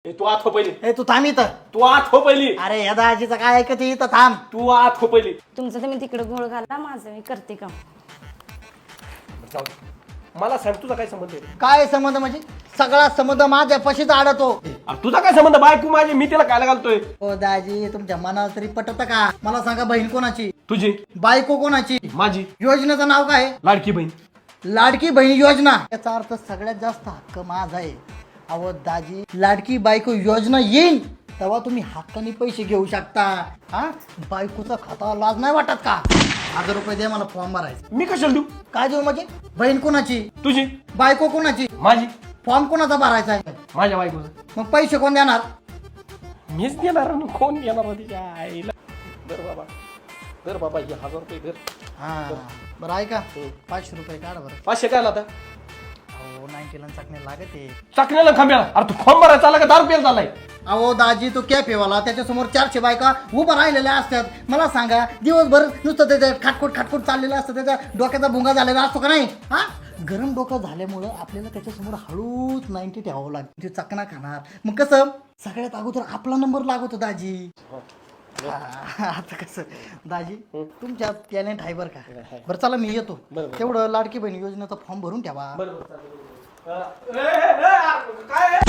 तू आत हो पहिली. ए तू थांब इथं. तू आत हो पहिली. अरे या दाजीचं काय ऐकत इथं थांब. तू आत हो पहिली. तुमचं तुम्ही तिकडे घोळ घाला, माझं मी करते काम. जाऊ दे. मला सांग तुझा काय संबंध आहे? काय संबंध म्हणजे सगळा संबंध माझ्या पशीच अडतो. अरे तुझा काय संबंध? बायको माझी, मी तिला काय घालतोय? ओ दाजी तुमच्या मनाला तरी पटत का? मला सांगा बहीण कोणाची? तुझी. बायको कोणाची? माझी. योजनेचं नाव काय आहे? लाडकी बहीण. लाडकी बहीण योजना. याचा अर्थ सगळ्यात जास्त हक्क माझा आहे. अहो दाजी लाडकी बायको योजना येईन तेव्हा तुम्ही हक्काने पैसे घेऊ शकता. हा बायकोचा खाता लाज नाही वाटत का? 1000 रुपये दे मला फॉर्म भरायचा. मी कशाला देऊ? काय देऊ म्हणजे? बहीण कोणाची? तुझी. बायको कोणाची? माझी. फॉर्म कोणाचा भरायचा आहे? माझ्या बायकोचा. मग पैसे कोण देणार? मीच देणार ना. कोण देणार तिच्या आईला? धर बाबा, धर बाबा, हे 1000 रुपये धर. हा बरं ऐका 500 रुपये काढा बरं. 500 काय आता? अहो 90 ला चाकणे लागत आहे. चाकण्याला खांब्याला. अरे तू फॉर्म भरायला चालला का दारू प्यायला चाललाय? अहो दाजी तो कॅफेवाला त्याच्यासमोर 400 बायका उभा राहिलेल्या असतात. मला सांगा दिवसभर नुसतं त्याच्या खाटखोट खाटखोट चाललेलं असतं. त्याच्या डोक्याचा भुंगा झालेला असतो का नाही? हा गरम डोकं झाल्यामुळं आपल्याला त्याच्यासमोर हळूच 90 ठेवावं लागतं. ते चकना खाणार मग कसं सगळ्यात अगोदर आपला नंबर लागतो दाजी. आता कसं दाजी तुमच्यात टॅलेंट आहे बरं का? बरं चला मी येतो. तेवढं लाडकी बहीण योजनेचा फॉर्म भरून ठेवा. बरोबर. काय